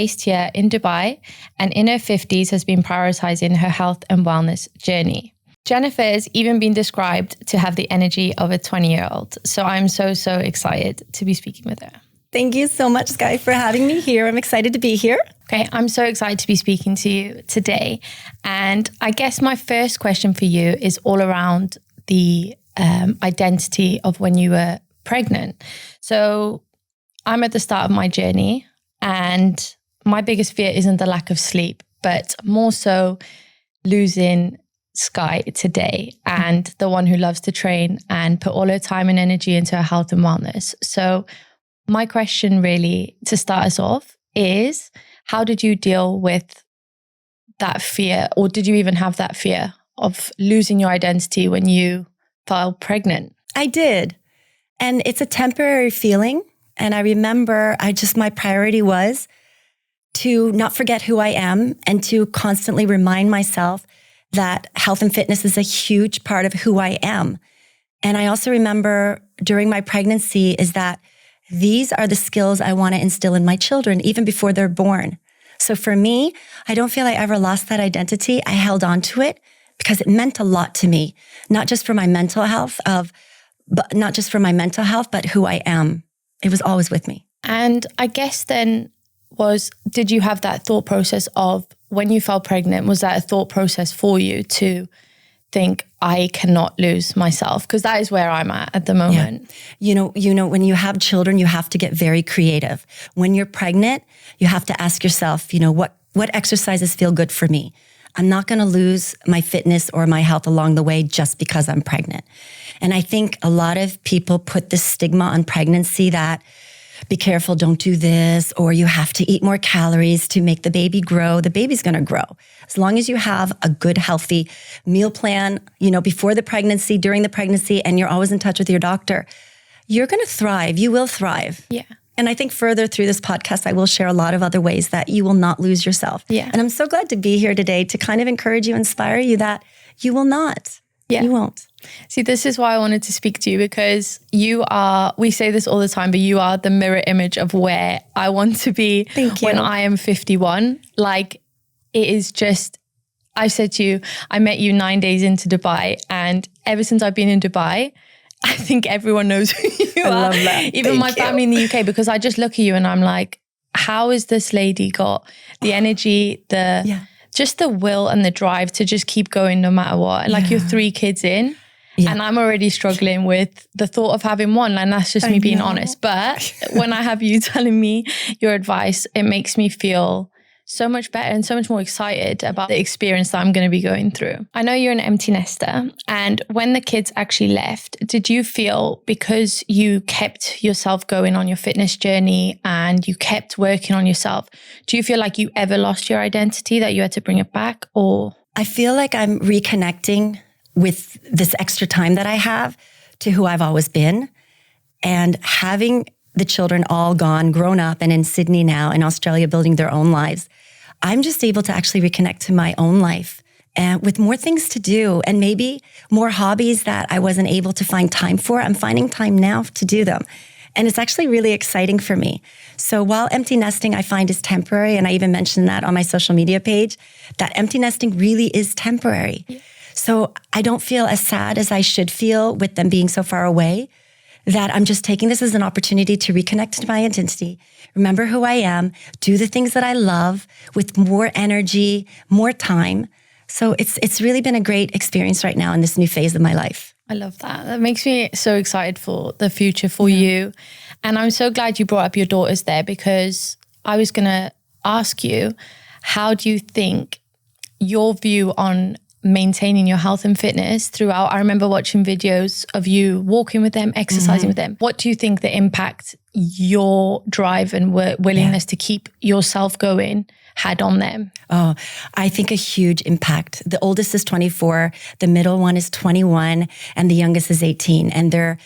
based here in Dubai, and in her 50s has been prioritizing her health and wellness journey. Jennifer has even been described to have the energy of a 20-year-old. So I'm so excited to be speaking with her. Thank you so much, Sky, for having me here. I'm excited to be here. Okay, I'm so excited to be speaking to you today. And I guess my first question for you is all around the identity of when you were pregnant. So I'm at the start of my journey, and my biggest fear isn't the lack of sleep, but more so losing Sky today, and the one who loves to train and put all her time and energy into her health and wellness. So my question really to start us off is, how did you deal with that fear, or did you even have that fear of losing your identity when you fell pregnant? I did. And it's a temporary feeling. And I remember my priority was to not forget who I am and to constantly remind myself that health and fitness is a huge part of who I am. And I also remember during my pregnancy is that these are the skills I want to instill in my children even before they're born. So for me, I don't feel I ever lost that identity. I held on to it because it meant a lot to me, not just for my mental health, but who I am. It was always with me. And I guess then did you have that thought process of when you fell pregnant, was that a thought process for you to think, I cannot lose myself? Because that is where I'm at the moment. Yeah. You know, when you have children, you have to get very creative. When you're pregnant, you have to ask yourself, what exercises feel good for me? I'm not going to lose my fitness or my health along the way just because I'm pregnant. And I think a lot of people put this stigma on pregnancy that be careful, don't do this, or you have to eat more calories to make the baby grow. The baby's going to grow. As long as you have a good, healthy meal plan, before the pregnancy, during the pregnancy, and you're always in touch with your doctor, you're going to thrive. You will thrive. Yeah. And I think further through this podcast, I will share a lot of other ways that you will not lose yourself. Yeah. And I'm so glad to be here today to kind of encourage you, inspire you that you will not. Yeah. You won't. See, this is why I wanted to speak to you, because we say this all the time, but you are the mirror image of where I want to be when I am 51. Like, it is just, I said to you, I met you 9 days into Dubai, and ever since I've been in Dubai, I think everyone knows who you are. I love that. Even my family in the UK, because I just look at you and I'm like, how has this lady got the energy, just the will and the drive to just keep going no matter what? Like, you're 3 kids in. Yeah. And I'm already struggling with the thought of having one, and that's just me being honest. But when I have you telling me your advice, it makes me feel so much better and so much more excited about the experience that I'm going to be going through. I know you're an empty nester, and when the kids actually left, did you feel, because you kept yourself going on your fitness journey and you kept working on yourself, do you feel like you ever lost your identity, that you had to bring it back? Or I feel like I'm reconnecting with this extra time that I have to who I've always been, and having the children all grown up and in Sydney now, in Australia, building their own lives. I'm just able to actually reconnect to my own life and with more things to do, and maybe more hobbies that I wasn't able to find time for. I'm finding time now to do them. And it's actually really exciting for me. So while empty nesting I find is temporary, and I even mentioned that on my social media page, that empty nesting really is temporary. Yeah. So I don't feel as sad as I should feel with them being so far away, that I'm just taking this as an opportunity to reconnect to my identity, remember who I am, do the things that I love with more energy, more time. So it's really been a great experience right now in this new phase of my life. I love that. That makes me so excited for the future for you. And I'm so glad you brought up your daughters there, because I was going to ask you, how do you think your view on maintaining your health and fitness throughout? I remember watching videos of you walking with them, exercising with them. What do you think the impact your drive and willingness to keep yourself going had on them? Oh, I think a huge impact. The oldest is 24, the middle one is 21, and the youngest is 18. And they're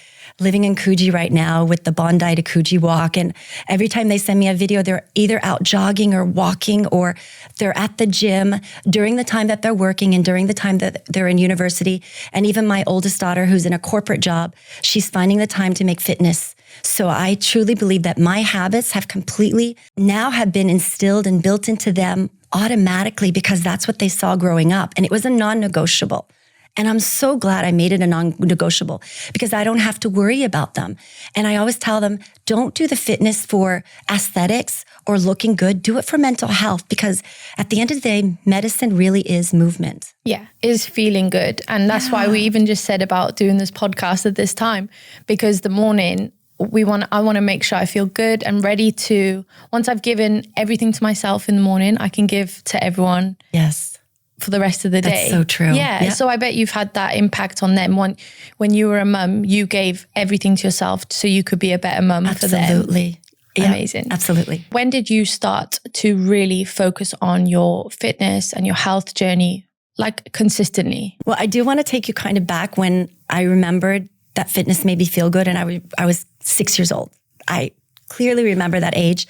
living in Coogee right now with the Bondi to Coogee walk. And every time they send me a video, they're either out jogging or walking, or they're at the gym during the time that they're working and during the time that they're in university. And even my oldest daughter, who's in a corporate job, she's finding the time to make fitness So I truly believe that my habits have been instilled and built into them automatically because that's what they saw growing up. And it was a non-negotiable. And I'm so glad I made it a non-negotiable because I don't have to worry about them. And I always tell them, don't do the fitness for aesthetics or looking good. Do it for mental health because at the end of the day, medicine really is movement. Yeah, is feeling good. And that's why we even just said about doing this podcast at this time, because the morning I want to make sure I feel good and ready to, once I've given everything to myself in the morning, I can give to everyone. Yes. For the rest of the day. That's so true. Yeah. So I bet you've had that impact on them. When you were a mum, you gave everything to yourself so you could be a better mum for them. Absolutely. Yeah, amazing. Absolutely. When did you start to really focus on your fitness and your health journey, like consistently? Well, I do want to take you kind of back when I remembered that fitness made me feel good and I was 6 years old. I clearly remember that age,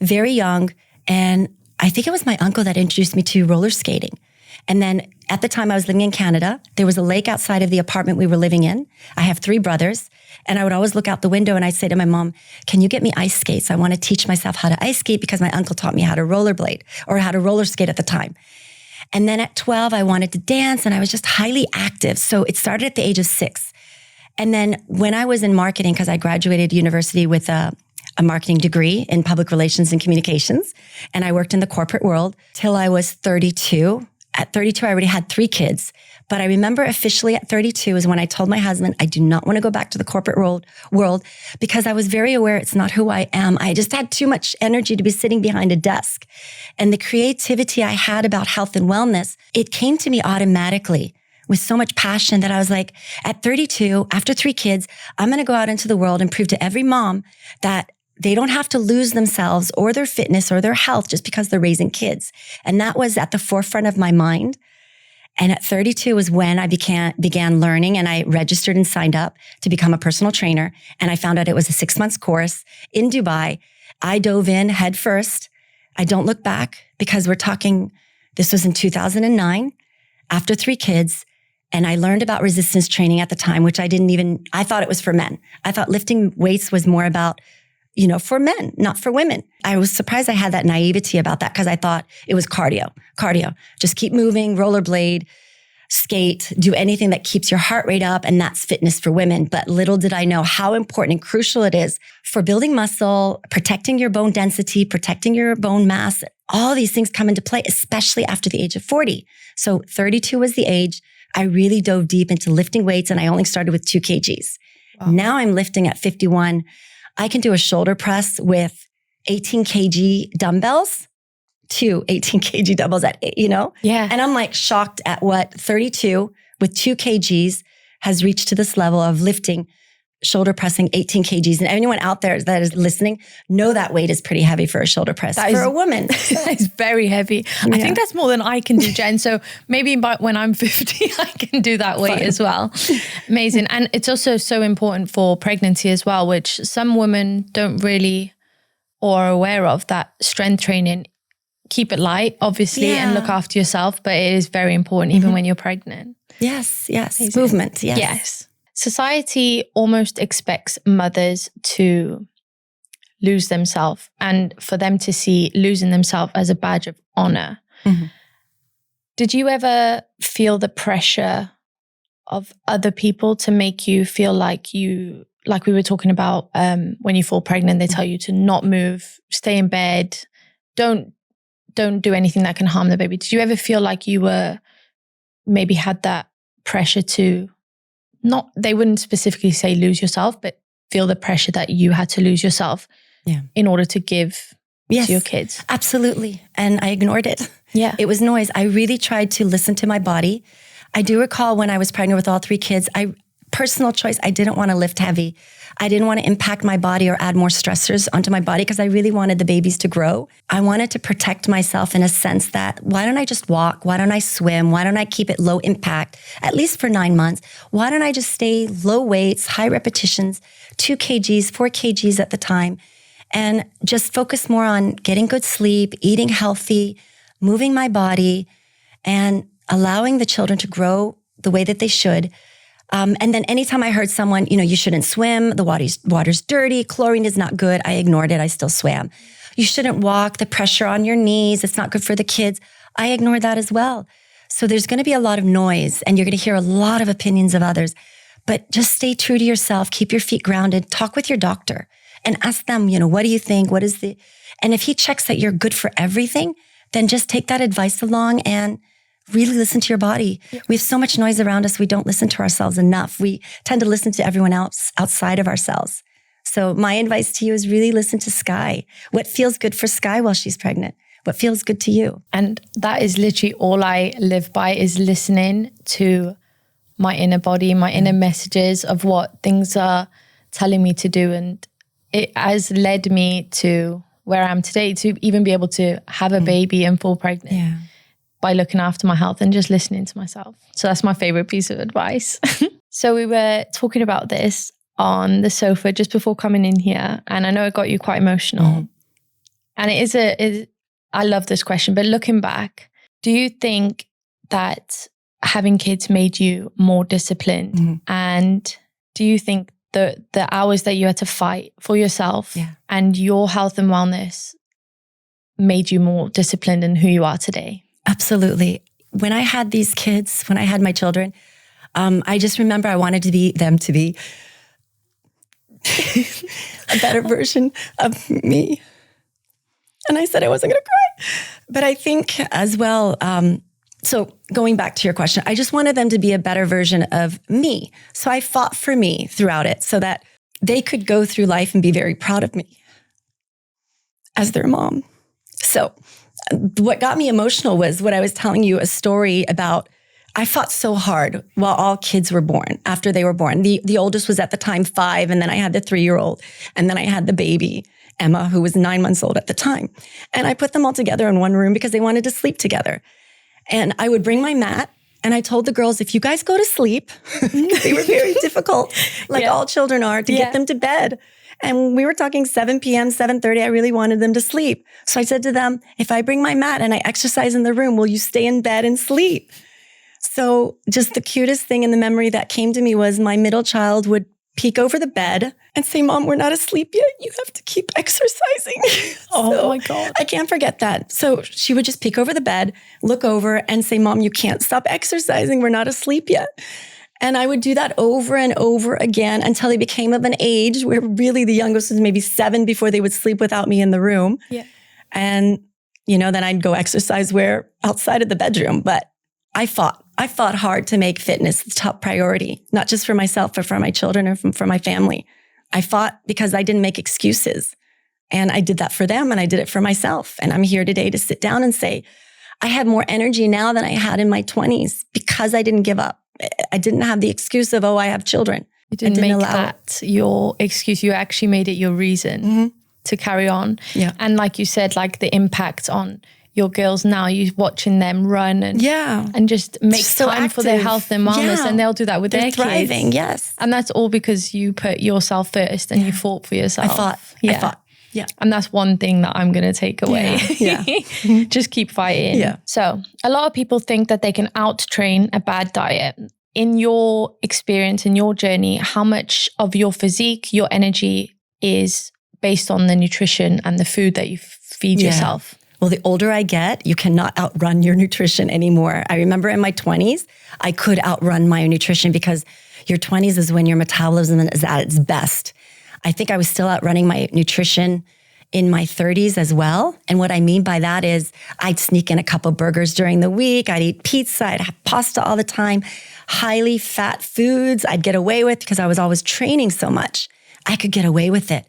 very young. And I think it was my uncle that introduced me to roller skating. And then at the time I was living in Canada, there was a lake outside of the apartment we were living in. I have 3 brothers and I would always look out the window and I'd say to my mom, can you get me ice skates? I want to teach myself how to ice skate because my uncle taught me how to rollerblade or how to roller skate at the time. And then at 12, I wanted to dance and I was just highly active. So it started at the age of 6. And then when I was in marketing, because I graduated university with a marketing degree in public relations and communications, and I worked in the corporate world till I was 32. At 32, I already had 3 kids. But I remember officially at 32 is when I told my husband, I do not want to go back to the corporate world because I was very aware it's not who I am. I just had too much energy to be sitting behind a desk. And the creativity I had about health and wellness, it came to me automatically with so much passion that I was like, at 32, after 3 kids, I'm going to go out into the world and prove to every mom that they don't have to lose themselves or their fitness or their health just because they're raising kids. And that was at the forefront of my mind. And at 32 was when I began learning and I registered and signed up to become a personal trainer. And I found out it was a 6-month course in Dubai. I dove in head first. I don't look back because this was in 2009 after 3 kids. And I learned about resistance training at the time, which I thought it was for men. I thought lifting weights was more about for men, not for women. I was surprised I had that naivety about that because I thought it was cardio. Just keep moving, rollerblade, skate, do anything that keeps your heart rate up. And that's fitness for women. But little did I know how important and crucial it is for building muscle, protecting your bone density, protecting your bone mass. All these things come into play, especially after the age of 40. So 32 was the age. I really dove deep into lifting weights and I only started with 2 kgs. Wow. Now I'm lifting at 51. I can do a shoulder press with 18 kg dumbbells, 18 kg dumbbells Yeah. And I'm like shocked at what 32 with 2 kgs has reached to this level of lifting, shoulder pressing 18 kgs. And anyone out there that is listening, know that weight is pretty heavy for a shoulder press for a woman. That is very heavy. Yeah. I think that's more than I can do, Jen. So maybe when I'm 50, I can do that weight as well. Amazing. And it's also so important for pregnancy as well, which some women don't really or are aware of, that strength training, keep it light, obviously, and look after yourself. But it is very important even when you're pregnant. Yes. Amazing. Movement. Yes. Society almost expects mothers to lose themselves and for them to see losing themselves as a badge of honor. Mm-hmm. Did you ever feel the pressure of other people to make you feel like we were talking about when you fall pregnant, they tell you to not move, stay in bed, don't do anything that can harm the baby. Did you ever feel like you were maybe had that pressure to they wouldn't specifically say lose yourself, but feel the pressure that you had to lose yourself in order to give to your kids? Absolutely. And I ignored it. Yeah. It was noise. I really tried to listen to my body. I do recall when I was pregnant with all 3 kids, personal choice, I didn't want to lift heavy. I didn't want to impact my body or add more stressors onto my body because I really wanted the babies to grow. I wanted to protect myself in a sense that, why don't I just walk? Why don't I swim? Why don't I keep it low impact, at least for 9 months? Why don't I just stay low weights, high repetitions, 2 kgs, 4 kgs at the time, and just focus more on getting good sleep, eating healthy, moving my body, and allowing the children to grow the way that they should. And then anytime I heard someone, you shouldn't swim, the water's dirty, chlorine is not good, I ignored it, I still swam. You shouldn't walk, the pressure on your knees, it's not good for the kids. I ignored that as well. So there's going to be a lot of noise and you're going to hear a lot of opinions of others, but just stay true to yourself, keep your feet grounded, talk with your doctor and ask them, what do you think? And if he checks that you're good for everything, then just take that advice along and really listen to your body. Yeah. We have so much noise around us. We don't listen to ourselves enough. We tend to listen to everyone else outside of ourselves. So my advice to you is really listen to Sky. What feels good for Sky while she's pregnant? What feels good to you? And that is literally all I live by, is listening to my inner body, my inner messages of what things are telling me to do. And it has led me to where I am today, to even be able to have a baby and fall pregnant. Yeah. By looking after my health and just listening to myself. So that's my favorite piece of advice. So we were talking about this on the sofa just before coming in here. And I know it got you quite emotional. And I love this question, but looking back, do you think that having kids made you more disciplined? And do you think the hours that you had to fight for yourself and your health and wellness made you more disciplined in who you are today? Absolutely. When I had these kids, when I had my children, I just remember I wanted them to be a better version of me. And I said I wasn't going to cry. But I think as well, so going back to your question, I just wanted them to be a better version of me. So I fought for me throughout it so that they could go through life and be very proud of me as their mom. So what got me emotional was what I was telling you, a story about. I fought so hard while all kids were born, after they were born. The oldest was at the time 5, and then I had the 3-year-old, and then I had the baby, Emma, who was 9 months old at the time. And I put them all together in one room because they wanted to sleep together. And I would bring my mat, and I told the girls, if you guys go to sleep, they were very difficult, like all children are, to get them to bed. And we were talking 7 p.m., 7:30. I really wanted them to sleep. So I said to them, if I bring my mat and I exercise in the room, will you stay in bed and sleep? So just the cutest thing in the memory that came to me was my middle child would peek over the bed and say, Mom, we're not asleep yet. You have to keep exercising. Oh my God. I can't forget that. So she would just peek over the bed, look over and say, Mom, you can't stop exercising. We're not asleep yet. And I would do that over and over again until they became of an age where really the youngest was maybe 7 before they would sleep without me in the room. Yeah. And, then I'd go exercise outside of the bedroom. But I fought hard to make fitness the top priority, not just for myself, but for my children or for my family. I fought because I didn't make excuses. And I did that for them and I did it for myself. And I'm here today to sit down and say, I have more energy now than I had in my 20s because I didn't give up. I didn't have the excuse of, I have children. You didn't make that your excuse. You actually made it your reason to carry on. Yeah. And like you said, like the impact on your girls now, you watching them run and just make time for their health and wellness, and they'll do that with their thriving, kids. Yes. And that's all because you put yourself first and you fought for yourself. I fought. Yeah. And that's one thing that I'm going to take away. Yeah. Just keep fighting. Yeah. So a lot of people think that they can out-train a bad diet. In your experience, in your journey, how much of your physique, your energy is based on the nutrition and the food that you feed yourself? Well, the older I get, you cannot outrun your nutrition anymore. I remember in my 20s, I could outrun my nutrition because your 20s is when your metabolism is at its best. I think I was still outrunning my nutrition in my 30s as well. And what I mean by that is I'd sneak in a couple burgers during the week. I'd eat pizza. I'd have pasta all the time. Highly fat foods I'd get away with because I was always training so much. I could get away with it.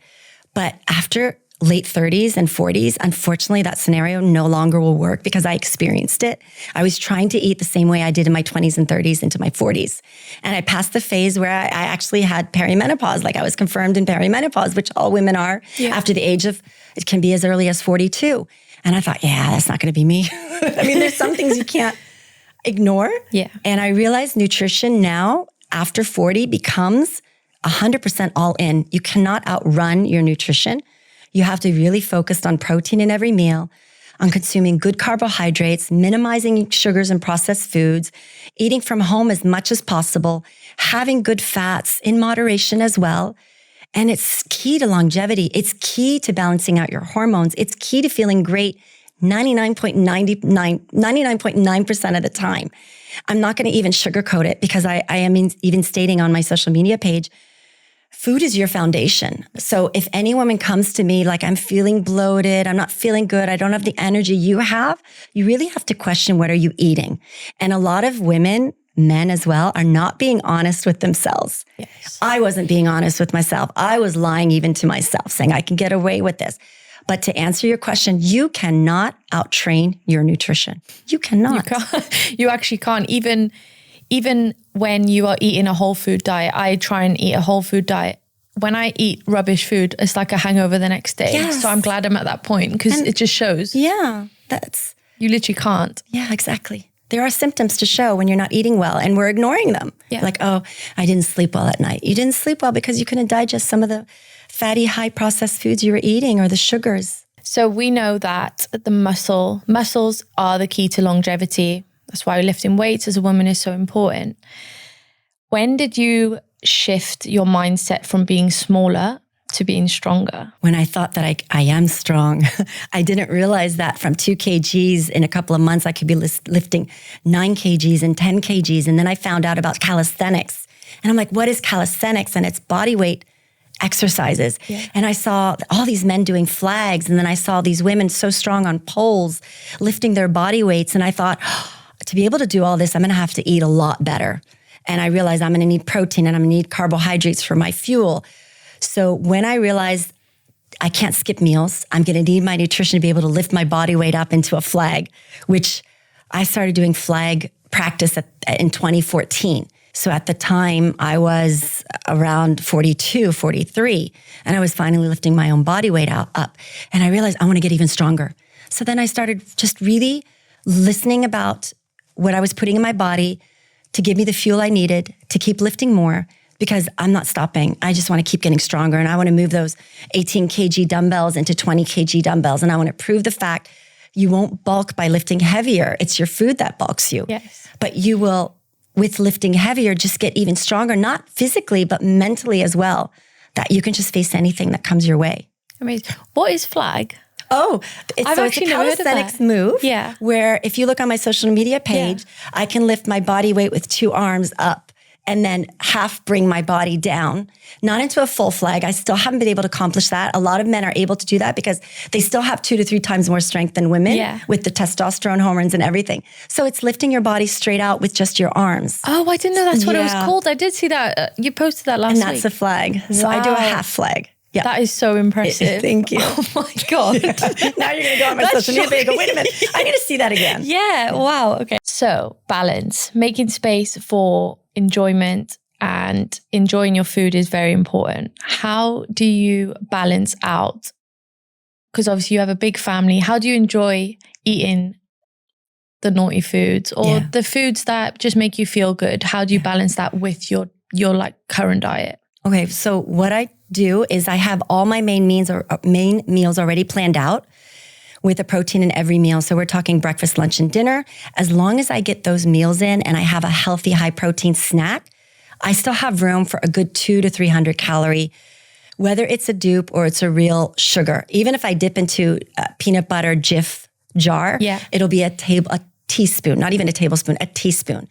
But after late 30s and 40s, unfortunately, that scenario no longer will work because I experienced it. I was trying to eat the same way I did in my 20s and 30s into my 40s. And I passed the phase where I actually had perimenopause, like I was confirmed in perimenopause, which all women are after the age of, it can be as early as 42. And I thought, that's not going to be me. I mean, there's some things you can't ignore. Yeah. And I realized nutrition now, after 40, becomes 100% all in. You cannot outrun your nutrition. You have to really focus on protein in every meal, on consuming good carbohydrates, minimizing sugars and processed foods, eating from home as much as possible, having good fats in moderation as well. And it's key to longevity. It's key to balancing out your hormones. It's key to feeling great 99.9% of the time. I'm not going to even sugarcoat it because I am even stating on my social media page, food is your foundation. So if any woman comes to me like, I'm feeling bloated, I'm not feeling good, I don't have the energy you have, you really have to question, what are you eating? And a lot of women, men as well, are not being honest with themselves. Yes. I wasn't being honest with myself. I was lying even to myself, saying I can get away with this. But to answer your question, you cannot out-train your nutrition. You cannot. You actually can't. Even when you are eating a whole food diet, I try and eat a whole food diet. When I eat rubbish food, it's like a hangover the next day. Yes. So I'm glad I'm at that point because it just shows. Yeah, you literally can't. Yeah, exactly. There are symptoms to show when you're not eating well and we're ignoring them. Yeah. Like, oh, I didn't sleep well at night. You didn't sleep well because you couldn't digest some of the fatty, high processed foods you were eating or the sugars. So we know that the muscles are the key to longevity. That's why lifting weights as a woman is so important. When did you shift your mindset from being smaller to being stronger? When I thought that I am strong, I didn't realize that from 2 kgs in a couple of months, I could be lifting 9 kgs and 10 kgs. And then I found out about calisthenics. And I'm like, what is calisthenics? And it's body weight exercises. Yeah. And I saw all these men doing flags. And then I saw these women so strong on poles, lifting their body weights. And I thought, to be able to do all this, I'm going to have to eat a lot better. And I realized I'm going to need protein and I'm going to need carbohydrates for my fuel. So when I realized I can't skip meals, I'm going to need my nutrition to be able to lift my body weight up into a flag, which I started doing flag practice in 2014. So at the time I was around 42, 43, and I was finally lifting my own body weight up. And I realized I want to get even stronger. So then I started just really listening about what I was putting in my body to give me the fuel I needed to keep lifting more, because I'm not stopping. I just want to keep getting stronger. And I want to move those 18 kg dumbbells into 20 kg dumbbells. And I want to prove the fact you won't bulk by lifting heavier. It's your food that bulks you. Yes. But you will, with lifting heavier, just get even stronger, not physically, but mentally as well, that you can just face anything that comes your way. Amazing. What is flag? Oh, it's a calisthenics move. Yeah. Where if you look on my social media page, I can lift my body weight with 2 arms up and then half bring my body down, not into a full flag. I still haven't been able to accomplish that. A lot of men are able to do that because they still have 2 to 3 times more strength than women with the testosterone hormones and everything. So it's lifting your body straight out with just your arms. Oh, I didn't know that's what it was called. I did see that. You posted that last week. And that's a flag. So I do a half flag. Yeah. That is so impressive. Thank you. Oh my God. Now you're going to go on my social media page and go, wait a minute, I need to see that again. Yeah. Wow. Okay. So balance, making space for enjoyment and enjoying your food is very important. How do you balance out? Because obviously you have a big family. How do you enjoy eating the naughty foods or the foods that just make you feel good? How do you balance that with your like current diet? Okay. So what I do is I have all my main meals already planned out with a protein in every meal. So we're talking breakfast, lunch, and dinner. As long as I get those meals in and I have a healthy, high protein snack, I still have room for a good 200 to 300 calorie, whether it's a dupe or it's a real sugar. Even if I dip into a peanut butter Jif jar, it'll be a teaspoon, not even a tablespoon, a teaspoon.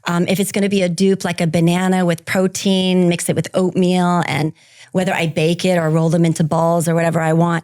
If it's going to be a dupe like a banana with protein, mix it with oatmeal, and whether I bake it or roll them into balls or whatever I want,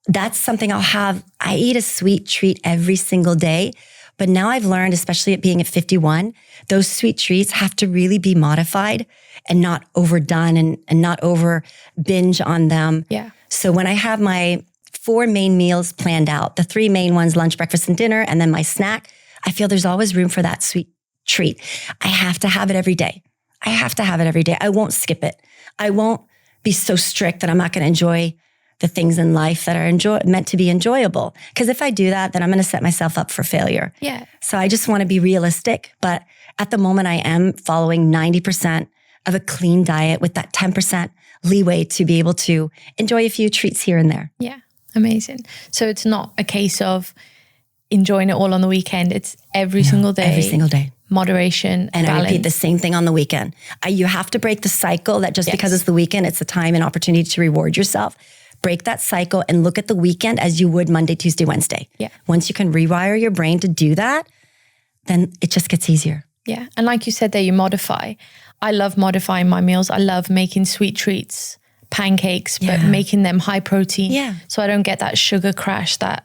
that's something I'll have. I eat a sweet treat every single day. But now I've learned, especially at being at 51, those sweet treats have to really be modified and not overdone and not over binge on them. Yeah. So when I have my 4 main meals planned out, the 3 main ones, lunch, breakfast, and dinner, and then my snack, I feel there's always room for that sweet treat. I have to have it every day. I won't skip it. I won't be so strict that I'm not going to enjoy the things in life that are meant to be enjoyable. Because if I do that, then I'm going to set myself up for failure. Yeah. So I just want to be realistic. But at the moment, I am following 90% of a clean diet with that 10% leeway to be able to enjoy a few treats here and there. Yeah. Amazing. So it's not a case of enjoying it all on the weekend. It's every single day. Every single day. Moderation, and balance. I repeat the same thing on the weekend. You have to break the cycle that just because it's the weekend, it's a time and opportunity to reward yourself. Break that cycle and look at the weekend as you would Monday, Tuesday, Wednesday. Yeah. Once you can rewire your brain to do that, then it just gets easier. Yeah. And like you said there, you modify. I love modifying my meals. I love making sweet treats, pancakes, but making them high protein. Yeah. So I don't get that sugar crash that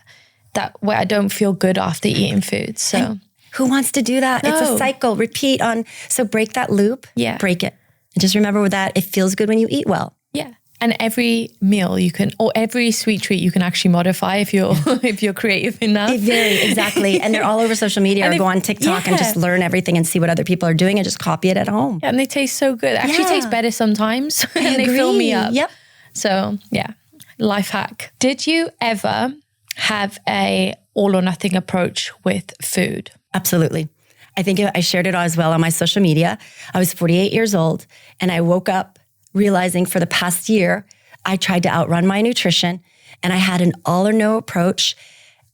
where I don't feel good after eating food. So and who wants to do that? No. It's a cycle. Repeat on. So break that loop. Yeah. Break it. And just remember with that, it feels good when you eat well. Yeah. And every meal you can, or every sweet treat you can actually modify if you're if you're creative enough. Exactly. And they're all over social media or go on TikTok and just learn everything and see what other people are doing and just copy it at home. Yeah, and they taste so good. It actually tastes better sometimes. And they fill me up. Yep. So yeah, life hack. Did you ever have a all or nothing approach with food? Absolutely. I think I shared it as well on my social media. I was 48 years old and I woke up realizing for the past year, I tried to outrun my nutrition and I had an all or no approach.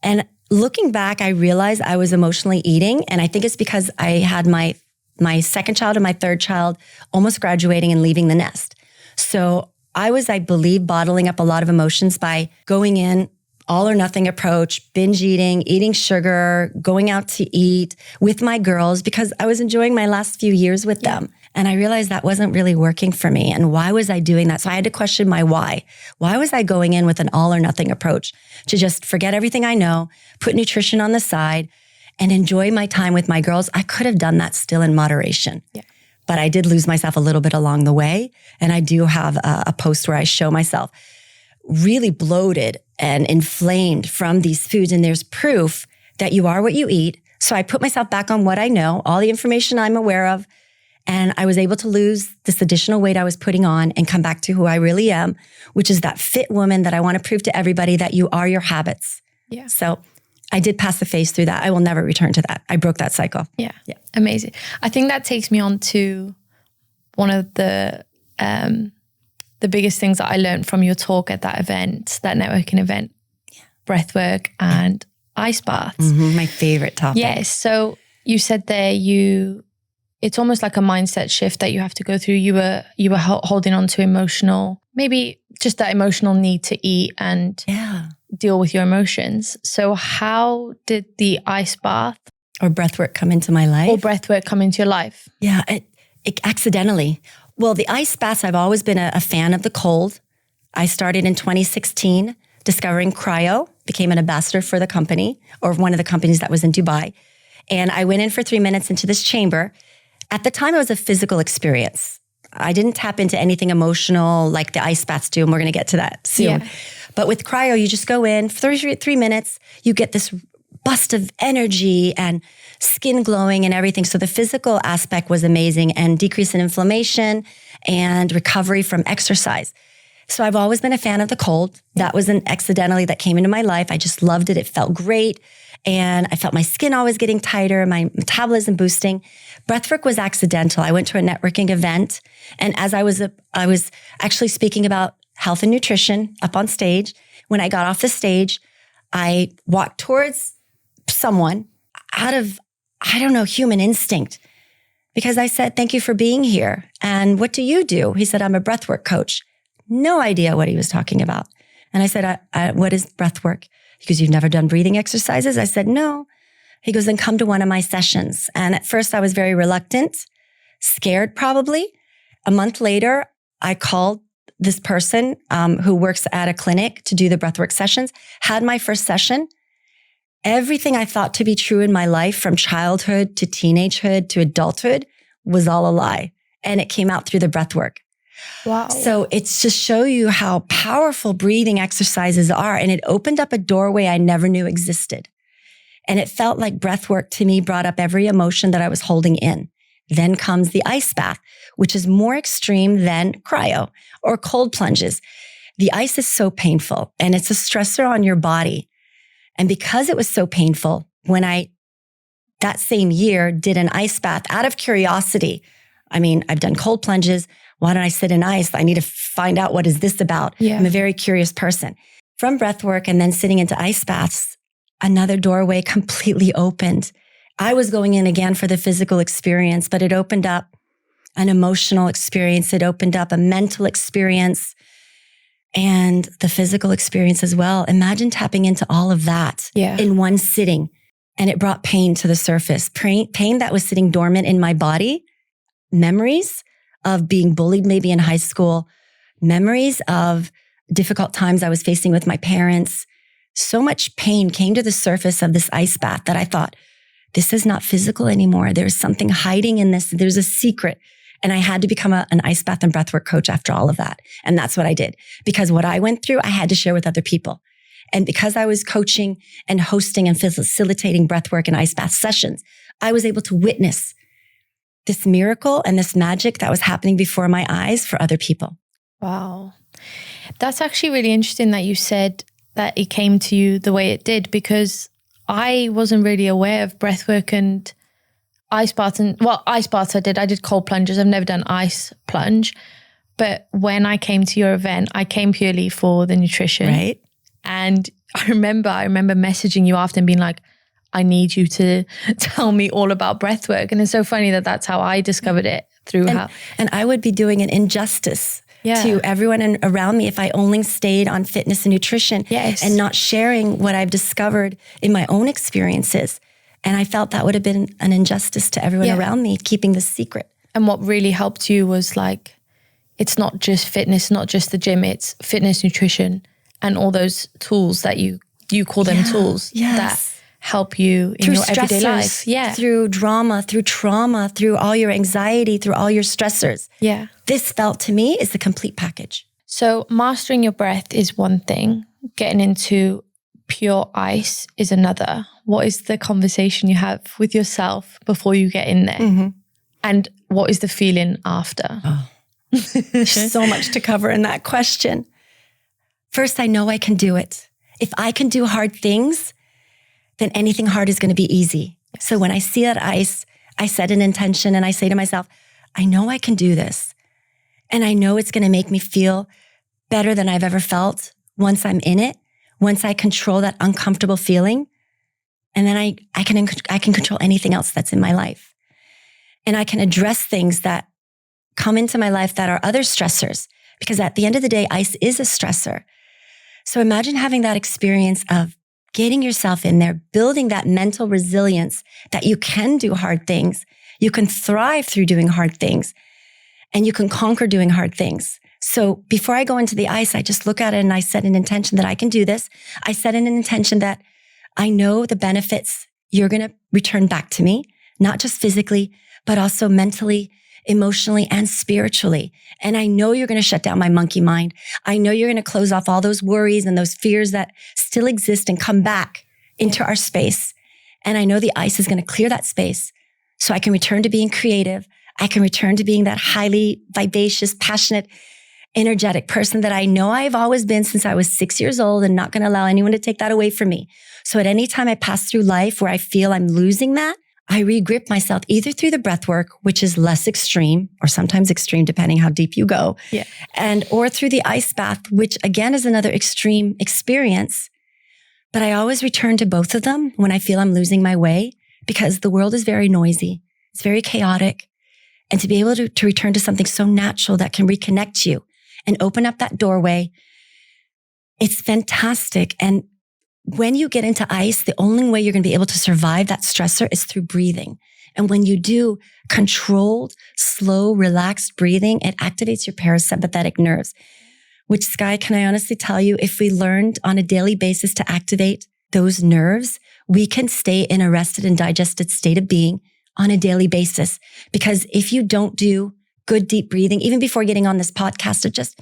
And looking back, I realized I was emotionally eating. And I think it's because I had my second child and my third child almost graduating and leaving the nest. So I was, I believe, bottling up a lot of emotions by going in all or nothing approach, binge eating sugar, going out to eat with my girls because I was enjoying my last few years with them. And I realized that wasn't really working for me. And why was I doing that? So I had to question my why. Why was I going in with an all or nothing approach to just forget everything I know, put nutrition on the side, and enjoy my time with my girls? I could have done that still in moderation. Yeah. But I did lose myself a little bit along the way. And I do have a post where I show myself really bloated and inflamed from these foods. And there's proof that you are what you eat. So I put myself back on what I know, all the information I'm aware of. And I was able to lose this additional weight I was putting on and come back to who I really am, which is that fit woman that I want to prove to everybody that you are your habits. Yeah. So I did pass the phase through that. I will never return to that. I broke that cycle. Yeah. Amazing. I think that takes me on to one of the biggest things that I learned from your talk at that event, that networking event, breathwork and ice baths. Mm-hmm, my favorite topic. Yes. So you said there it's almost like a mindset shift that you have to go through. You were holding on to emotional, maybe just that emotional need to eat and deal with your emotions. So how did the ice bath or breathwork come into my life? Your life? Yeah, it accidentally. Well, the ice baths, I've always been a fan of the cold. I started in 2016 discovering cryo, became an ambassador for the company or one of the companies that was in Dubai. And I went in for 3 minutes into this chamber. At the time, it was a physical experience. I didn't tap into anything emotional like the ice baths do, and we're going to get to that soon. Yeah. But with cryo, you just go in for 3 minutes, you get this bust of energy and skin glowing and everything. So the physical aspect was amazing and decrease in inflammation and recovery from exercise. So I've always been a fan of the cold. That was an accidentally that came into my life. I just loved it. It felt great. And I felt my skin always getting tighter, my metabolism boosting. Breathwork was accidental. I went to a networking event. And as I was actually speaking about health and nutrition up on stage. When I got off the stage, I walked towards someone out of, human instinct. Because I said, "Thank you for being here. And what do you do?" He said, "I'm a breathwork coach." No idea what he was talking about. And I said, "What is breathwork?" He goes, "You've never done breathing exercises?" I said, "No." He goes, "Then come to one of my sessions." And at first I was very reluctant, scared probably. A month later, I called this person who works at a clinic to do the breathwork sessions, had my first session. Everything I thought to be true in my life from childhood to teenagehood to adulthood was all a lie. And it came out through the breathwork. Wow. So it's to show you how powerful breathing exercises are. And it opened up a doorway I never knew existed. And it felt like breathwork to me brought up every emotion that I was holding in. Then comes the ice bath, which is more extreme than cryo or cold plunges. The ice is so painful and it's a stressor on your body. And because it was so painful, when I, that same year, did an ice bath out of curiosity. I mean, I've done cold plunges. Why don't I sit in ice? I need to find out what is this about. Yeah. I'm a very curious person. from breath work and then sitting into ice baths, another doorway completely opened. I was going in again for the physical experience, but it opened up an emotional experience. It opened up a mental experience and the physical experience as well. Imagine tapping into all of that in one sitting. And it brought pain to the surface, pain that was sitting dormant in my body, memories of being bullied maybe in high school, memories of difficult times I was facing with my parents. So much pain came to the surface of this ice bath that I thought, this is not physical anymore. There's something hiding in this. There's a secret. And I had to become an ice bath and breathwork coach after all of that. And that's what I did. Because what I went through, I had to share with other people. And because I was coaching and hosting and facilitating breathwork and ice bath sessions, I was able to witness this miracle and this magic that was happening before my eyes for other people. Wow. That's actually really interesting that you said that it came to you the way it did, because I wasn't really aware of breathwork and ice baths. And well, ice baths I did cold plunges. I've never done ice plunge. But when I came to your event, I came purely for the nutrition. Right. And I remember messaging you after and being like, I need you to tell me all about breathwork. And it's so funny that that's how I discovered it through And I would be doing an injustice to everyone around me if I only stayed on fitness and nutrition and not sharing what I've discovered in my own experiences. And I felt that would have been an injustice to everyone around me, keeping this secret. And what really helped you was like, it's not just fitness, not just the gym, it's fitness, nutrition, and all those tools that you call them tools that help you in your everyday life. Yeah. Through drama, through trauma, through all your anxiety, through all your stressors. Yeah. This felt to me is the complete package. So mastering your breath is one thing. Getting into pure ice is another. What is the conversation you have with yourself before you get in there? Mm-hmm. And what is the feeling after? Oh. There's so much to cover in that question. First, I know I can do it. If I can do hard things, then anything hard is going to be easy. Yes. So when I see that ice, I set an intention and I say to myself, I know I can do this. And I know it's going to make me feel better than I've ever felt once I'm in it, once I control that uncomfortable feeling. And then I can control anything else that's in my life. And I can address things that come into my life that are other stressors. Because at the end of the day, ice is a stressor. So imagine having that experience of getting yourself in there, building that mental resilience that you can do hard things. You can thrive through doing hard things, and you can conquer doing hard things. So before I go into the ice, I just look at it and I set an intention that I can do this. I set an intention that I know the benefits you're going to return back to me, not just physically, but also mentally, emotionally, and spiritually. And I know you're going to shut down my monkey mind. I know you're going to close off all those worries and those fears that still exist and come back into our space. And I know the ice is going to clear that space so I can return to being creative. I can return to being that highly vivacious, passionate, energetic person that I know I've always been since I was 6 years old, and not going to allow anyone to take that away from me. So at any time I pass through life where I feel I'm losing that, I re-grip myself either through the breath work, which is less extreme or sometimes extreme, depending how deep you go, or through the ice bath, which again is another extreme experience. But I always return to both of them when I feel I'm losing my way, because the world is very noisy. It's very chaotic. And to be able to return to something so natural that can reconnect you and open up that doorway, it's fantastic. And when you get into ice, the only way you're going to be able to survive that stressor is through breathing. And when you do controlled, slow, relaxed breathing, it activates your parasympathetic nerves, which, Sky, can I honestly tell you, if we learned on a daily basis to activate those nerves, we can stay in a rested and digested state of being on a daily basis. Because if you don't do good, deep breathing, even before getting on this podcast, of just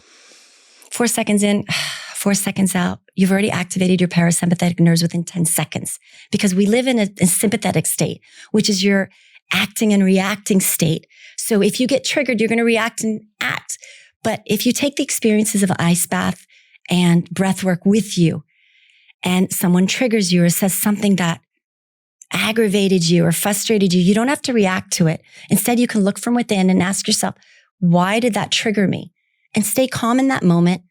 4 seconds in, 4 seconds out, you've already activated your parasympathetic nerves within 10 seconds, because we live in a sympathetic state, which is your acting and reacting state. So if you get triggered, you're going to react and act. But if you take the experiences of ice bath and breath work with you, and someone triggers you or says something that aggravated you or frustrated you, you don't have to react to it. Instead, you can look from within and ask yourself, why did that trigger me? And stay calm in that moment.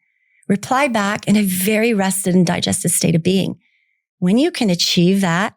reply back in a very rested and digested state of being. When you can achieve that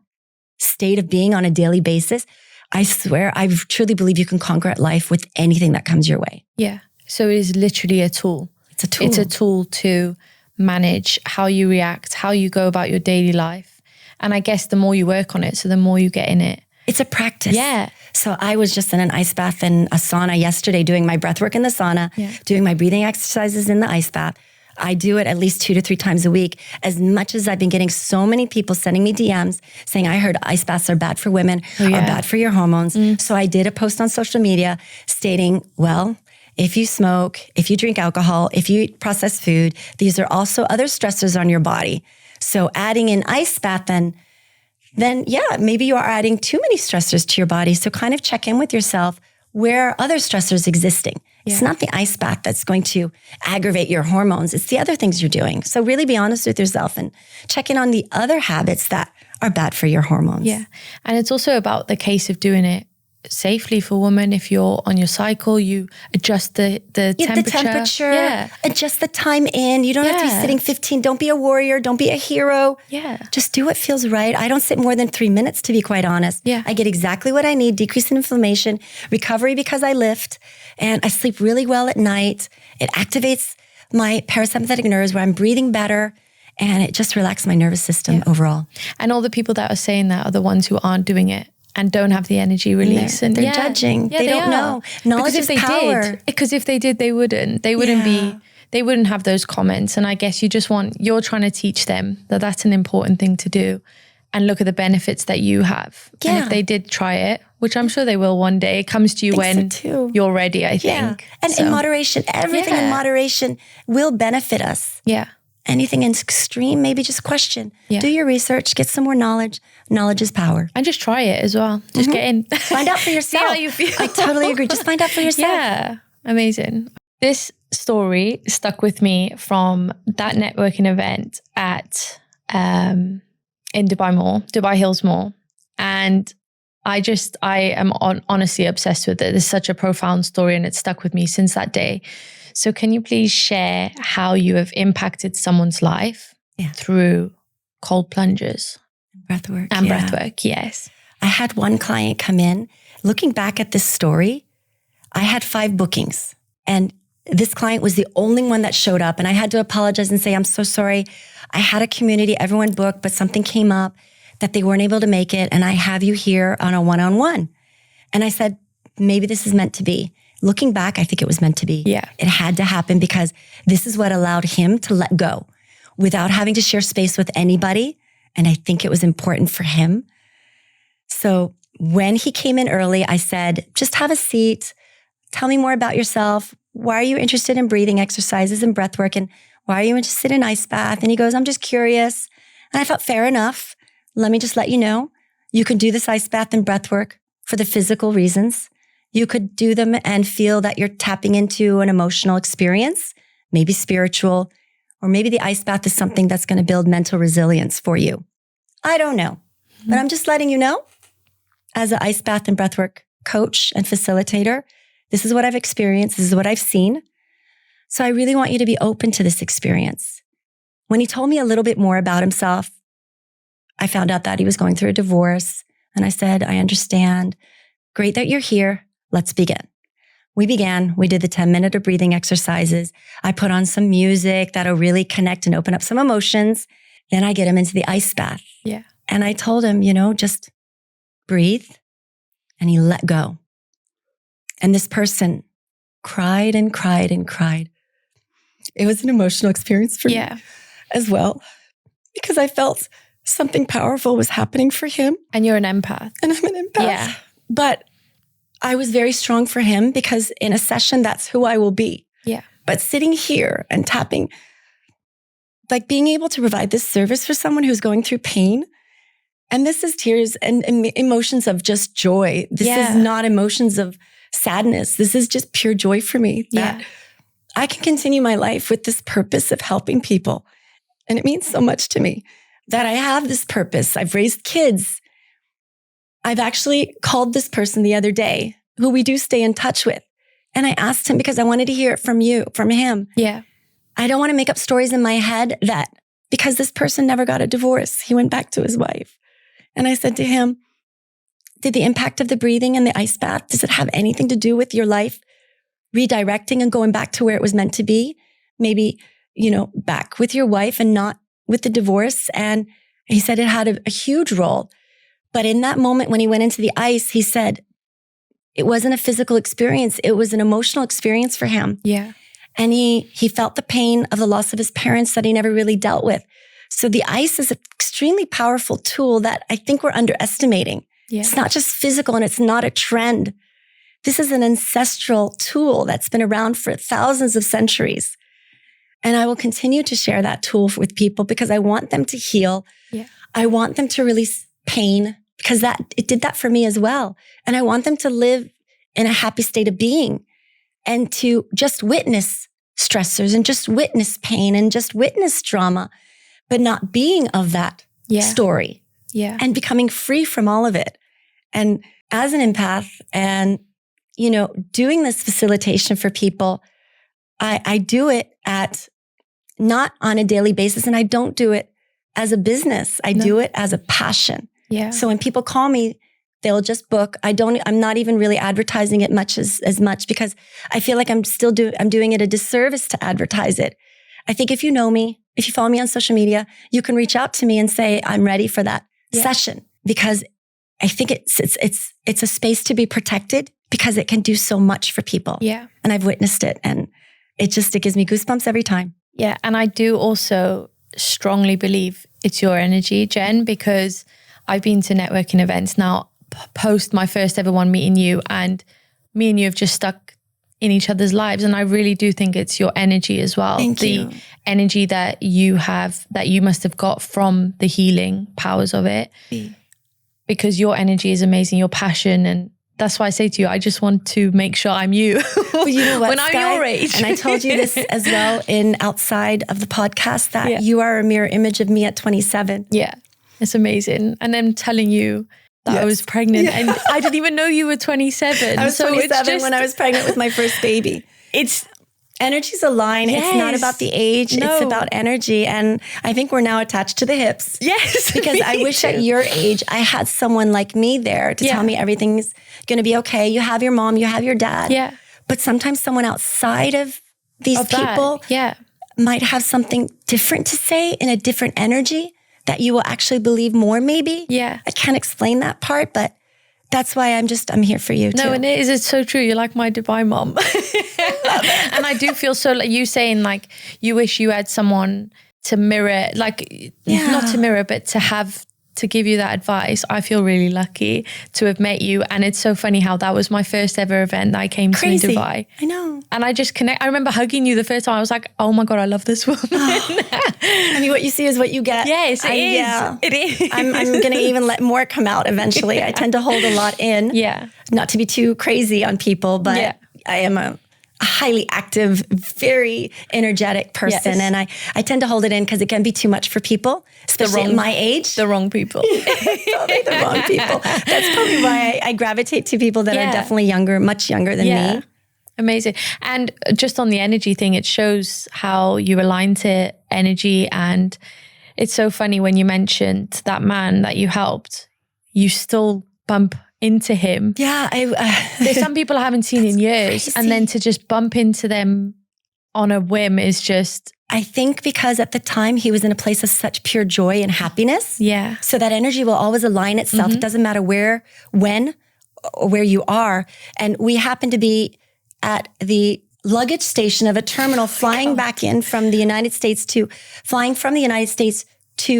state of being on a daily basis, I swear, I truly believe you can conquer at life with anything that comes your way. Yeah. So it is literally a tool. It's a tool. It's a tool to manage how you react, how you go about your daily life. And I guess the more you work on it, so the more you get in it. It's a practice. Yeah. So I was just in an ice bath and a sauna yesterday, doing my breath work in the sauna, doing my breathing exercises in the ice bath. I do it at least 2 to 3 times a week, as much as I've been getting so many people sending me DMs saying, I heard ice baths are bad for women, are bad for your hormones. So I did a post on social media stating, well, if you smoke, if you drink alcohol, if you eat processed food, these are also other stressors on your body. So adding in ice bath, then yeah, maybe you are adding too many stressors to your body. So kind of check in with yourself. Where are other stressors existing? Yeah. It's not the ice bath that's going to aggravate your hormones. It's the other things you're doing. So really be honest with yourself and check in on the other habits that are bad for your hormones. Yeah. And it's also about the case of doing it safely for women. If you're on your cycle, you adjust the temperature. Yeah. Adjust the time in. You don't have to be sitting 15. Don't be a warrior. Don't be a hero. Yeah. Just do what feels right. I don't sit more than 3 minutes, to be quite honest. Yeah. I get exactly what I need: decrease in inflammation, recovery because I lift, and I sleep really well at night. It activates my parasympathetic nerves where I'm breathing better, and it just relaxes my nervous system overall. And all the people that are saying that are the ones who aren't doing it and don't have the energy release. They're judging. They don't know. Knowledge is power. Because if they did, they wouldn't have those comments. And I guess you're trying to teach them that that's an important thing to do and look at the benefits that you have. Yeah. And if they did try it, which I'm sure they will one day, it comes to you when you're ready, I think. And in moderation, everything in moderation will benefit us. Yeah. Anything in extreme, maybe just question. Yeah. Do your research, get some more knowledge. Knowledge is power. And just try it as well. Just get in. Find out for yourself. See how you feel. I totally agree. Just find out for yourself. Yeah. Amazing. This story stuck with me from that networking event at in Dubai Hills Mall. And I am honestly obsessed with it. It's such a profound story and it's stuck with me since that day. So can you please share how you have impacted someone's life through cold plunges? Breathwork. And breathwork, yes. I had one client come in. Looking back at this story, I had 5 bookings. And this client was the only one that showed up. And I had to apologize and say, I'm so sorry. I had a community, everyone booked, but something came up that they weren't able to make it. And I have you here on a one-on-one. And I said, maybe this is meant to be. Looking back, I think it was meant to be. Yeah. It had to happen because this is what allowed him to let go without having to share space with anybody. And I think it was important for him. So when he came in early, I said, just have a seat. Tell me more about yourself. Why are you interested in breathing exercises and breath work? And why are you interested in ice bath? And he goes, I'm just curious. And I thought, fair enough. Let me just let you know, you can do this ice bath and breath work for the physical reasons. You could do them and feel that you're tapping into an emotional experience, maybe spiritual, or maybe the ice bath is something that's going to build mental resilience for you. I don't know, but I'm just letting you know, as an ice bath and breathwork coach and facilitator, this is what I've experienced. This is what I've seen. So I really want you to be open to this experience. When he told me a little bit more about himself, I found out that he was going through a divorce. And I said, I understand. Great that you're here. Let's begin. We began. We did the 10-minute of breathing exercises. I put on some music that'll really connect and open up some emotions. Then I get him into the ice bath. Yeah. And I told him, just breathe. And he let go. And this person cried and cried and cried. It was an emotional experience for me as well, because I felt something powerful was happening for him. And you're an empath. And I'm an empath. Yeah. But I was very strong for him because in a session, that's who I will be. Yeah. But sitting here and tapping, like being able to provide this service for someone who's going through pain. And this is tears and emotions of just joy. This is not emotions of sadness. This is just pure joy for me that I can continue my life with this purpose of helping people. And it means so much to me that I have this purpose. I've raised kids. I've actually called this person the other day, who we do stay in touch with. And I asked him because I wanted to hear it from him. Yeah. I don't want to make up stories in my head that because this person never got a divorce, he went back to his wife. And I said to him, did the impact of the breathing and the ice bath, does it have anything to do with your life redirecting and going back to where it was meant to be? Maybe, back with your wife and not with the divorce. And he said it had a huge role. But in that moment, when he went into the ice, he said it wasn't a physical experience. It was an emotional experience for him. Yeah. And he felt the pain of the loss of his parents that he never really dealt with. So the ice is an extremely powerful tool that I think we're underestimating. Yeah. It's not just physical and it's not a trend. This is an ancestral tool that's been around for thousands of centuries. And I will continue to share that tool with people because I want them to heal. Yeah. I want them to release pain because it did that for me as well. And I want them to live in a happy state of being and to just witness stressors and just witness pain and just witness drama, but not being of that story and becoming free from all of it. And as an empath and, doing this facilitation for people, I do it not on a daily basis, and I don't do it as a business. I do it as a passion. Yeah. So when people call me, they'll just book. I'm not even really advertising it as much because I feel like I'm doing it a disservice to advertise it. I think if you know me, if you follow me on social media, you can reach out to me and say, I'm ready for that session, because I think it's a space to be protected because it can do so much for people. Yeah. And I've witnessed it, and it gives me goosebumps every time. Yeah. And I do also strongly believe it's your energy, Jen, because I've been to networking events now post my first ever one meeting you, and me and you have just stuck in each other's lives. And I really do think it's your energy as well. Thank you. The energy that you have, that you must have got from the healing powers of it. Because your energy is amazing, your passion. And that's why I say to you, I just want to make sure I'm you. Well, you know what, when Sky? I'm your age. And I told you this as well outside of the podcast, that you are a mirror image of me at 27. Yeah, it's amazing. And then telling you that I was pregnant and I didn't even know you were 27. I was 27 when I was pregnant with my first baby. Energy's a line. Yes. It's not about the age. No. It's about energy. And I think we're now attached to the hips. Yes. Because I wish at your age, I had someone like me there to tell me everything's going to be okay. You have your mom, you have your dad. Yeah. But sometimes someone outside of these people might have something different to say in a different energy that you will actually believe more maybe. Yeah. I can't explain that part, but that's why I'm here for you too. No, and it's so true. You're like my Dubai mom. And I do feel so, like you saying, like you wish you had someone to mirror, like not to mirror, but to give you that advice. I feel really lucky to have met you. And it's so funny how that was my first ever event that I came to in Dubai. I know. And I just I remember hugging you the first time. I was like, oh my God, I love this woman. I mean, what you see is what you get. Yes, it is. Yeah. It is. I'm going to even let more come out eventually. I tend to hold a lot in. Yeah. Not to be too crazy on people, but I am a highly active, very energetic person. And I tend to hold it in because it can be too much for people, especially at my age. The wrong people. Probably the wrong people. That's probably why I gravitate to people that are definitely younger, much younger than me. Amazing. And just on the energy thing, it shows how you align to energy. And it's so funny when you mentioned that man that you helped, you still bump into him. Yeah. There's some people I haven't seen in years. Crazy. And then to just bump into them on a whim is just... I think because at the time he was in a place of such pure joy and happiness. Yeah. So that energy will always align itself. Mm-hmm. It doesn't matter where, when, or where you are. And we happen to be at the luggage station of a terminal flying back in from the United States to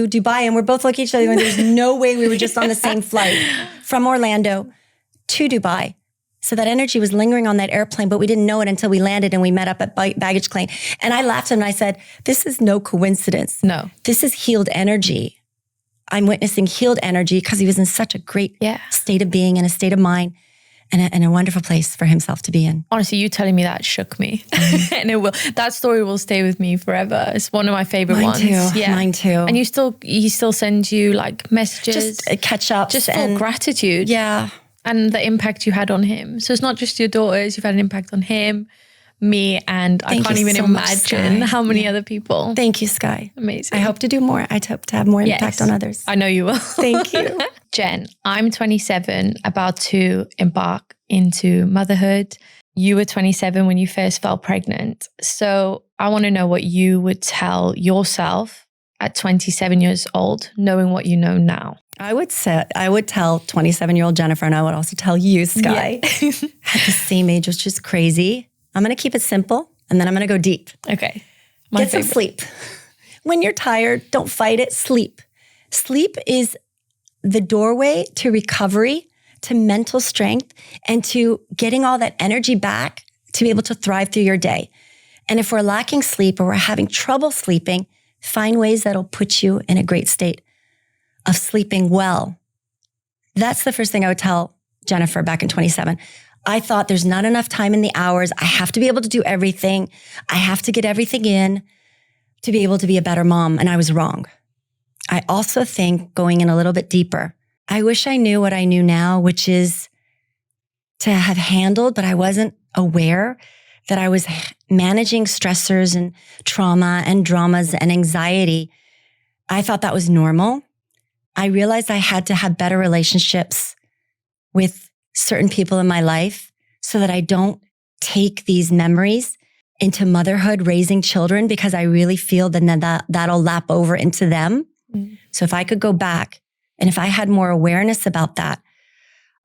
Dubai. And we're both looking at each other and there's no way we were just on the same flight from Orlando to Dubai. So that energy was lingering on that airplane, but we didn't know it until we landed and we met up at baggage claim. And I laughed at him and I said, this is no coincidence. No. This is healed energy. I'm witnessing healed energy because he was in such a great state of being and a state of mind and a wonderful place for himself to be in. Honestly, you telling me that shook me. And that story will stay with me forever. It's one of my favorite ones. Mine too. And he still sends you like messages. Just catch up. Just full gratitude. Yeah. And the impact you had on him. So it's not just your daughters, you've had an impact on him, me, and I can't even imagine how many other people. Thank you, Sky. Amazing. I hope to do more. I hope to have more impact on others. I know you will. Thank you. Jen, I'm 27, about to embark into motherhood. You were 27 when you first fell pregnant. So I want to know what you would tell yourself at 27 years old, knowing what you know now. I would tell 27-year-old Jennifer, and I would also tell you, Sky, at the same age, which is crazy. I'm going to keep it simple, and then I'm going to go deep. Okay. Get some sleep. When you're tired, don't fight it. Sleep. Sleep is the doorway to recovery, to mental strength, and to getting all that energy back to be able to thrive through your day. And if we're lacking sleep or we're having trouble sleeping, find ways that'll put you in a great state of sleeping well. That's the first thing I would tell Jennifer back in 27. I thought there's not enough time in the hours. I have to be able to do everything. I have to get everything in to be able to be a better mom. And I was wrong. I also think, going in a little bit deeper, I wish I knew what I knew now, which is to have handled, but I wasn't aware that I was managing stressors and trauma and dramas and anxiety. I thought that was normal. I realized I had to have better relationships with certain people in my life so that I don't take these memories into motherhood, raising children, because I really feel that that'll lap over into them. Mm. So if I could go back and if I had more awareness about that,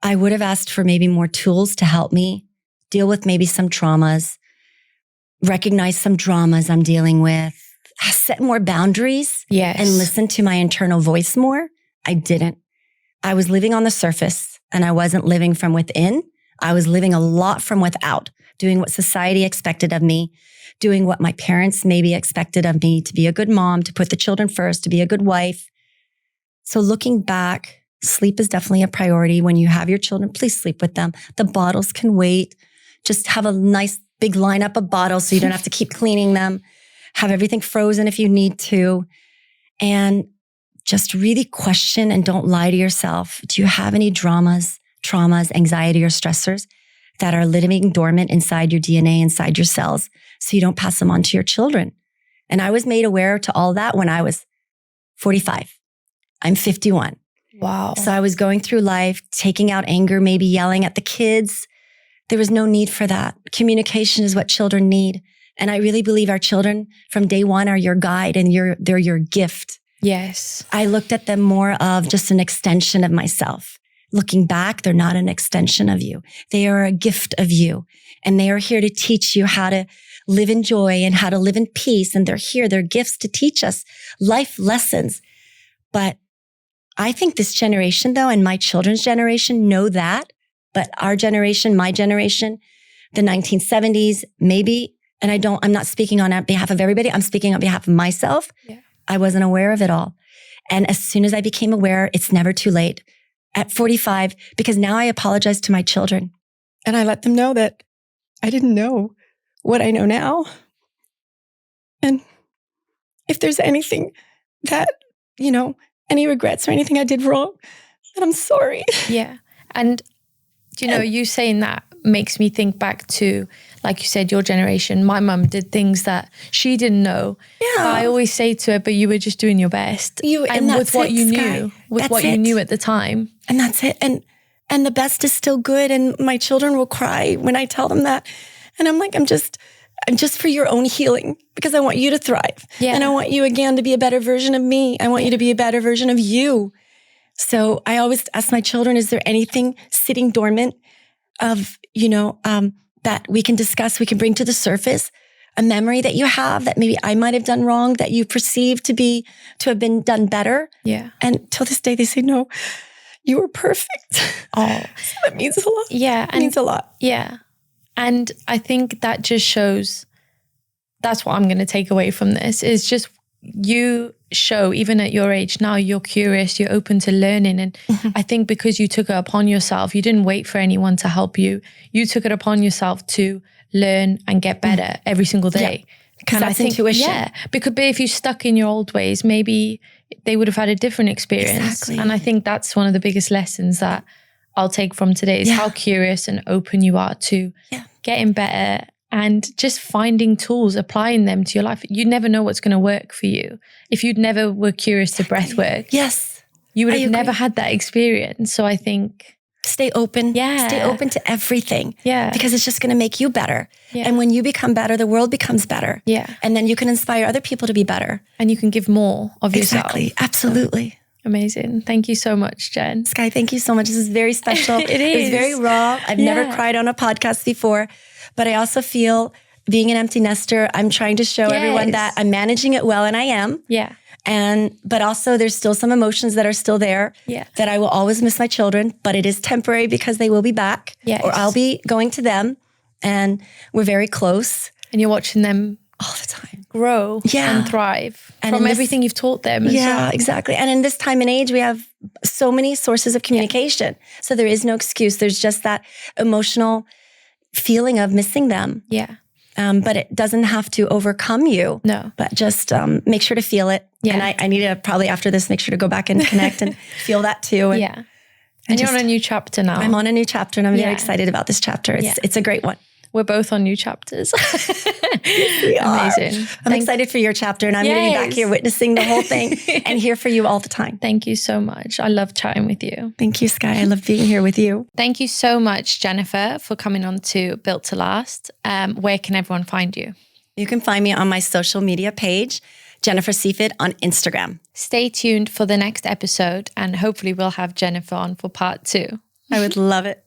I would have asked for maybe more tools to help me deal with maybe some traumas, recognize some dramas I'm dealing with, set more boundaries, and listen to my internal voice more. I didn't. I was living on the surface and I wasn't living from within. I was living a lot from without, doing what society expected of me, doing what my parents maybe expected of me, to be a good mom, to put the children first, to be a good wife. So looking back, sleep is definitely a priority. When you have your children, please sleep with them. The bottles can wait. Just have a nice big lineup of bottles so you don't have to keep cleaning them. Have everything frozen if you need to. And just really question and don't lie to yourself. Do you have any traumas, anxiety, or stressors that are living dormant inside your DNA, inside your cells, so you don't pass them on to your children? And I was made aware to all that when I was 45. I'm 51. Wow. So I was going through life, taking out anger, maybe yelling at the kids. There was no need for that. Communication is what children need. And I really believe our children from day one are your guide and they're your gift. Yes. I looked at them more of just an extension of myself. Looking back, they're not an extension of you. They are a gift of you. And they are here to teach you how to live in joy and how to live in peace. And they're gifts to teach us life lessons. But I think this generation, though, and my children's generation know that. But our generation, my generation, the 1970s, maybe, and I'm not speaking on behalf of everybody. I'm speaking on behalf of myself. Yeah. I wasn't aware of it all. And as soon as I became aware, it's never too late. At 45, because now I apologize to my children. And I let them know that I didn't know what I know now. And if there's anything that, any regrets or anything I did wrong, then I'm sorry. Yeah. And, you saying that makes me think back to, like you said, your generation. My mum did things that she didn't know. Yeah. I always say to her, but you were just doing your best. And with what you knew, you knew at the time. And that's it. And the best is still good. And my children will cry when I tell them that. And I'm like, I'm just for your own healing, because I want you to thrive. Yeah. And I want you again to be a better version of me. I want you to be a better version of you. So I always ask my children, is there anything sitting dormant of, that we can discuss, we can bring to the surface, a memory that you have that maybe I might have done wrong, that you perceive to have been done better. Yeah. And till this day, they say, no, you were perfect. Oh, so that means a lot. Yeah. It means a lot. Yeah. And I think that just shows, that's what I'm going to take away from this, is just you show, even at your age now, you're curious, you're open to learning. And I think because you took it upon yourself, you didn't wait for anyone to help you. You took it upon yourself to learn and get better every single day. Because that's intuition. Yeah, because if you stuck in your old ways, maybe they would have had a different experience. Exactly. And I think that's one of the biggest lessons that I'll take from today is how curious and open you are to getting better and just finding tools, applying them to your life. You never know what's going to work for you. If you'd never were curious to breath work, yes, you would have never had that experience. So I think stay open. Yeah. Stay open to everything. Yeah. Because it's just going to make you better. Yeah. And when you become better, the world becomes better. Yeah. And then you can inspire other people to be better. And you can give more of yourself. Exactly. Absolutely. So, amazing. Thank you so much, Jen. Sky, thank you so much. This is very special. It is. It was very raw. I've never cried on a podcast before, but I also feel being an empty nester, I'm trying to show everyone that I'm managing it well, and I am. Yeah. But also there's still some emotions that are still there that I will always miss my children, but it is temporary because they will be back or I'll be going to them, and we're very close. And you're watching them all the time grow and thrive from everything you've taught them. Yeah, exactly. And in this time and age, we have so many sources of communication. So there is no excuse. There's just that emotional feeling of missing them. Yeah. But it doesn't have to overcome you. No. But just make sure to feel it. Yeah. And I need to probably after this make sure to go back and connect and feel that too. And, and you're on a new chapter now. I'm on a new chapter, and I'm very excited about this chapter. It's a great one. We're both on new chapters. We are. Amazing. I'm excited for your chapter, and I'm going to be back here witnessing the whole thing and here for you all the time. Thank you so much. I love chatting with you. Thank you, Sky. I love being here with you. Thank you so much, Jennifer, for coming on to Built to Last. Where can everyone find you? You can find me on my social media page, Jennifer Seaford on Instagram. Stay tuned for the next episode, and hopefully we'll have Jennifer on for part 2. I would love it.